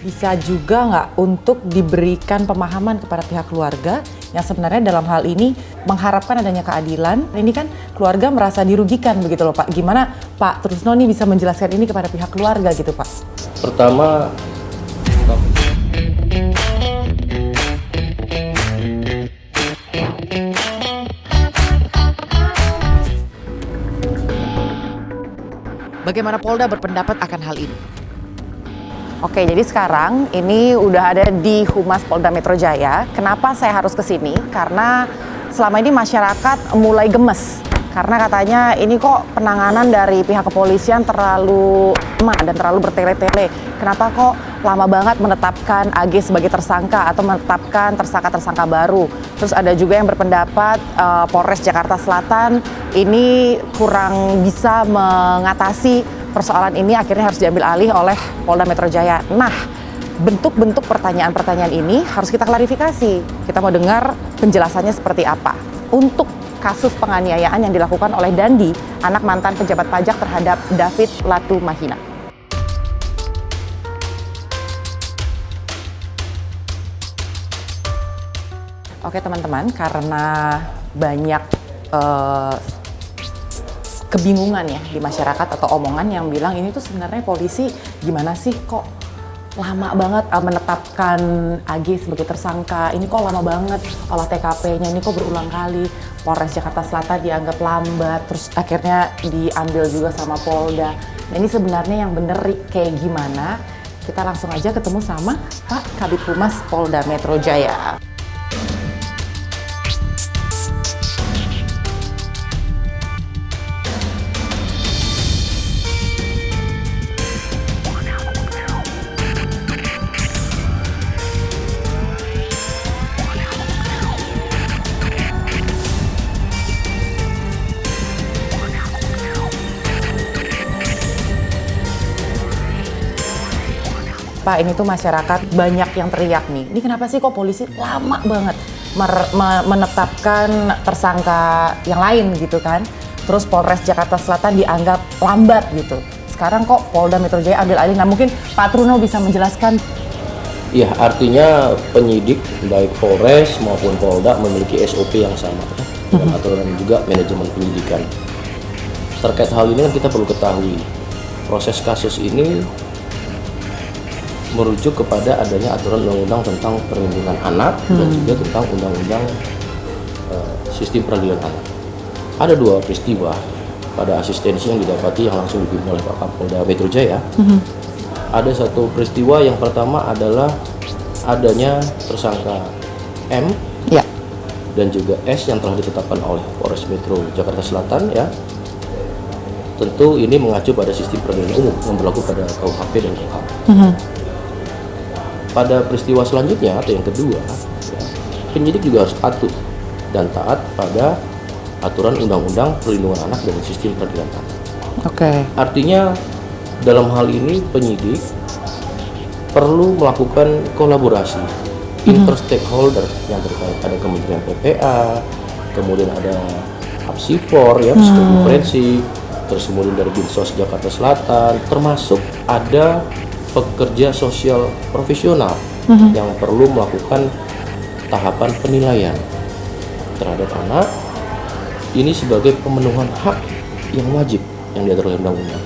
bisa juga nggak untuk diberikan pemahaman kepada pihak keluarga yang sebenarnya dalam hal ini mengharapkan adanya keadilan. Ini kan keluarga merasa dirugikan begitu loh Pak. Gimana Pak Trusno nih bisa menjelaskan ini kepada pihak keluarga gitu Pak? Pertama, bagaimana Polda berpendapat akan hal ini? Oke, jadi sekarang ini udah ada di Humas Polda Metro Jaya. Kenapa saya harus ke sini? Karena selama ini masyarakat mulai gemes. Karena katanya ini kok penanganan dari pihak kepolisian terlalu lemah dan terlalu bertele-tele. Kenapa kok lama banget menetapkan AG sebagai tersangka atau menetapkan tersangka-tersangka baru. Terus ada juga yang berpendapat Polres Jakarta Selatan ini kurang bisa mengatasi persoalan ini, akhirnya harus diambil alih oleh Polda Metro Jaya. Nah, bentuk-bentuk pertanyaan-pertanyaan ini harus kita klarifikasi. Kita mau dengar penjelasannya seperti apa. Untuk kasus penganiayaan yang dilakukan oleh Dandi, anak mantan pejabat pajak terhadap David Latumahina. Oke teman-teman, karena banyak kebingungan ya di masyarakat atau omongan yang bilang ini tuh sebenarnya polisi gimana sih kok lama banget menetapkan AG sebagai tersangka, ini kok lama banget olah TKP-nya, ini kok berulang kali Polres Jakarta Selatan dianggap lambat, terus akhirnya diambil juga sama Polda. Nah ini sebenarnya yang bener kayak gimana? Kita langsung aja ketemu sama Pak Kabid Humas Polda Metro Jaya. Pak, ini tuh masyarakat banyak yang teriak nih. Ini kenapa sih kok polisi lama banget menetapkan tersangka yang lain gitu kan? Terus Polres Jakarta Selatan dianggap lambat gitu. Sekarang kok Polda Metro Jaya ambil alih. Nah mungkin Pak Truno bisa menjelaskan. ya artinya penyidik baik Polres maupun Polda memiliki SOP yang sama dan aturan juga manajemen penyidikan. Terkait hal ini kan kita perlu ketahui proses kasus ini merujuk kepada adanya aturan undang-undang tentang perlindungan anak dan juga tentang undang-undang sistem peradilan anak. Ada dua peristiwa pada asistensi yang didapati yang langsung dipimpin oleh Pak Kapolda Metro Jaya. Ada satu peristiwa yang pertama adalah adanya tersangka M dan juga S yang telah ditetapkan oleh Polres Metro Jakarta Selatan ya. Tentu ini mengacu pada sistem peradilan umum yang berlaku pada KUHP dan KUHP. Pada peristiwa selanjutnya atau yang kedua, ya, penyidik juga harus patuh dan taat pada aturan undang-undang perlindungan anak dan sistem peradilan anak. Artinya dalam hal ini penyidik perlu melakukan kolaborasi interstakeholder yang terkait. Ada Kementerian PPA, kemudian ada Apsifor ya, psikologi forensik, terus kemudian dari Dinsos Jakarta Selatan, termasuk ada pekerja sosial profesional yang perlu melakukan tahapan penilaian terhadap anak ini sebagai pemenuhan hak yang wajib yang diatur oleh undang-undang.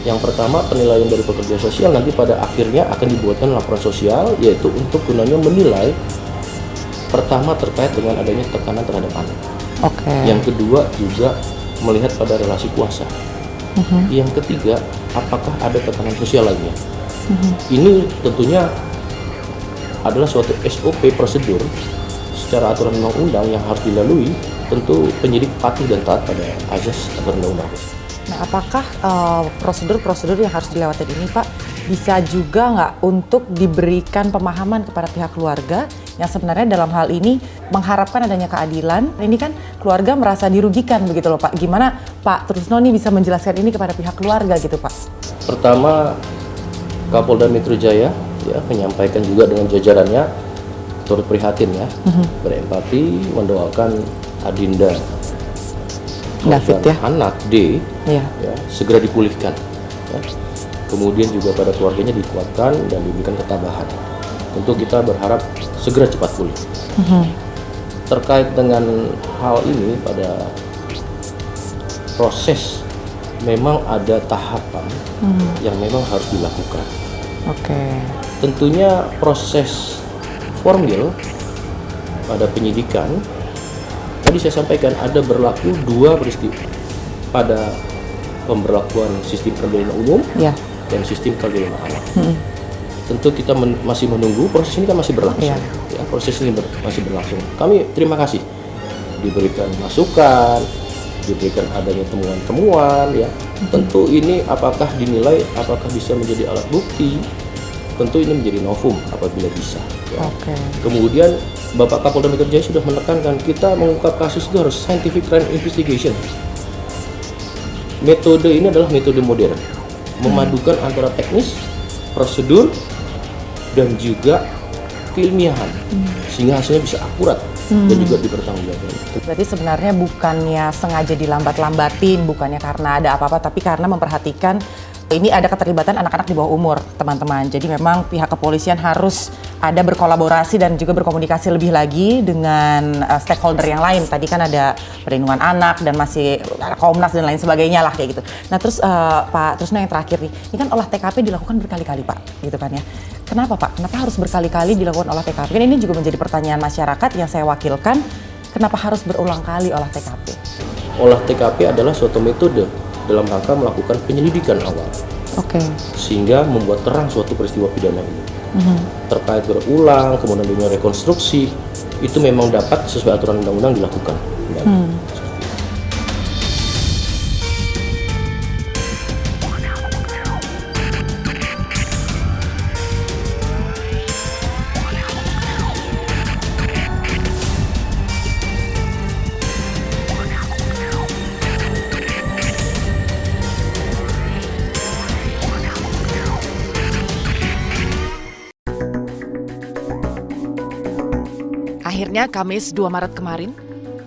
Yang pertama, penilaian dari pekerja sosial nanti pada akhirnya akan dibuatkan laporan sosial, yaitu untuk gunanya menilai pertama terkait dengan adanya tekanan terhadap anak. Yang kedua juga melihat pada relasi kuasa. Yang ketiga, apakah ada tekanan sosial lainnya. Ini tentunya adalah suatu SOP prosedur secara aturan undang-undang yang harus dilalui. Tentu penyidik patuh dan taat pada azas aturan undang-undang. Nah, apakah prosedur-prosedur yang harus dilewati ini Pak bisa juga nggak untuk diberikan pemahaman kepada pihak keluarga yang sebenarnya dalam hal ini mengharapkan adanya keadilan? Ini kan keluarga merasa dirugikan begitu loh Pak. Gimana Pak Trusno nih bisa menjelaskan ini kepada pihak keluarga gitu Pak? Pertama, Kapolda Metro Jaya ya menyampaikan juga dengan jajarannya turut prihatin ya, berempati, mendoakan Adinda David ya, anak D ya segera dipulihkan ya. kemudian juga pada keluarganya dikuatkan dan diberikan ketabahan. Tentu kita berharap segera cepat pulih. Terkait dengan hal ini, pada proses memang ada tahapan yang memang harus dilakukan. Tentunya proses formil pada penyidikan, tadi saya sampaikan ada berlaku 2 peristiwa pada pemberlakuan sistem peradilan umum dan sistem peradilan anak. Tentu kita masih menunggu, proses ini kan masih berlangsung. Ya, proses ini masih berlangsung. Kami terima kasih diberikan masukan, diberikan adanya temuan-temuan. Ya, tentu ini apakah dinilai, apakah bisa menjadi alat bukti? Tentu ini menjadi novum apabila bisa. Ya. Kemudian Bapak Kapolda Metro Jaya sudah menekankan kita mengungkap kasus itu harus scientific crime investigation. Metode ini adalah metode modern, memadukan antara teknis, prosedur, dan juga keilmiahan, sehingga hasilnya bisa akurat dan juga dipertanggungjawabkan. Berarti sebenarnya bukannya sengaja dilambat-lambatin, bukannya karena ada apa-apa, tapi karena memperhatikan ini ada keterlibatan anak-anak di bawah umur, teman-teman. Jadi memang pihak kepolisian harus ada berkolaborasi dan juga berkomunikasi lebih lagi dengan stakeholder yang lain. Tadi kan ada perlindungan anak dan masih Komnas dan lain sebagainya lah kayak gitu. Nah terus Pak Trusno yang terakhir nih, ini kan olah TKP dilakukan berkali-kali Pak, gitu kan ya. Kenapa Pak? Kenapa harus berkali-kali dilakukan olah TKP? Kan ini juga menjadi pertanyaan masyarakat yang saya wakilkan. Kenapa harus berulang kali olah TKP? Olah TKP adalah suatu metode dalam rangka melakukan penyelidikan awal, sehingga membuat terang suatu peristiwa pidana ini. Terkait berulang, kemudian dengan rekonstruksi, itu memang dapat sesuai aturan undang-undang dilakukan. Akhirnya Kamis 2 Maret kemarin,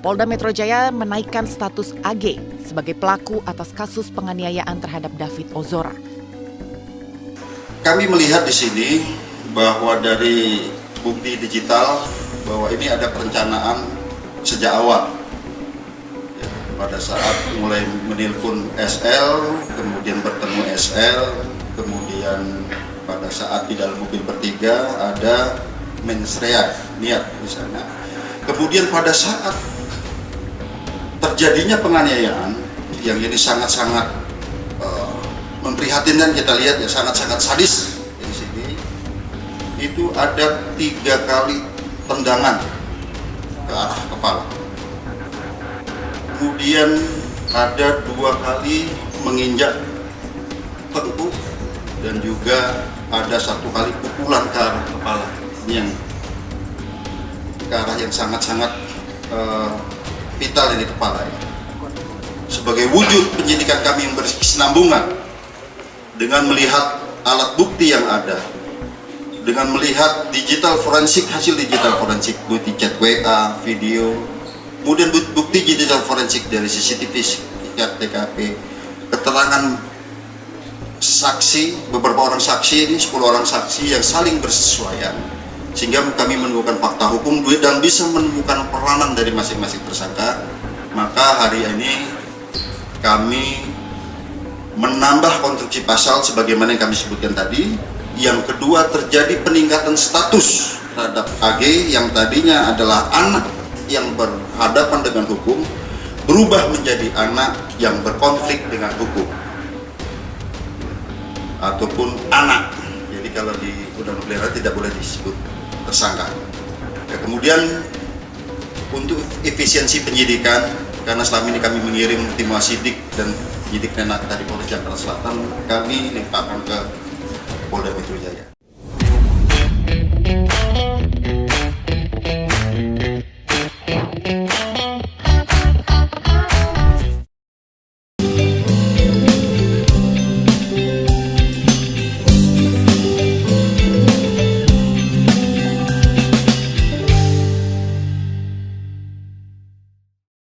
Polda Metro Jaya menaikkan status AG sebagai pelaku atas kasus penganiayaan terhadap David Ozora. Kami melihat di sini bahwa dari bukti digital bahwa ini ada perencanaan sejak awal. Ya, pada saat mulai menelpon SL, kemudian bertemu SL, kemudian pada saat di dalam mobil bertiga ada mensreak niat di sana. Kemudian pada saat terjadinya penganiayaan yang ini sangat-sangat memprihatinkan, kita lihat ya, sangat-sangat sadis di sini. Itu ada 3 kali tendangan ke arah kepala. Kemudian ada 2 kali menginjak tengkuk dan juga ada 1 kali pukulan ke arah kepala. Yang ke arah yang sangat-sangat vital ini kepala ini. Sebagai wujud penyidikan kami yang berkesinambungan dengan melihat alat bukti yang ada, dengan melihat digital forensik, hasil digital forensik, bukti chat WA, video, kemudian bukti digital forensik dari CCTV, TKP, keterangan saksi, beberapa orang saksi ini, 10 orang saksi yang saling bersesuaian, sehingga kami menemukan fakta hukum dan bisa menemukan peranan dari masing-masing tersangka. Maka hari ini kami menambah konstruksi pasal sebagaimana yang kami sebutkan tadi. Yang kedua, terjadi peningkatan status terhadap AG yang tadinya adalah anak yang berhadapan dengan hukum, berubah menjadi anak yang berkonflik dengan hukum ataupun anak. Jadi kalau di undang-undang pelihara tidak boleh disebut tersangka. Ya, kemudian untuk efisiensi penyidikan, karena selama ini kami mengirim tim wasidik dan penyidik dari Polres Jakarta Selatan, kami limpahkan ke Polda Metro Jaya.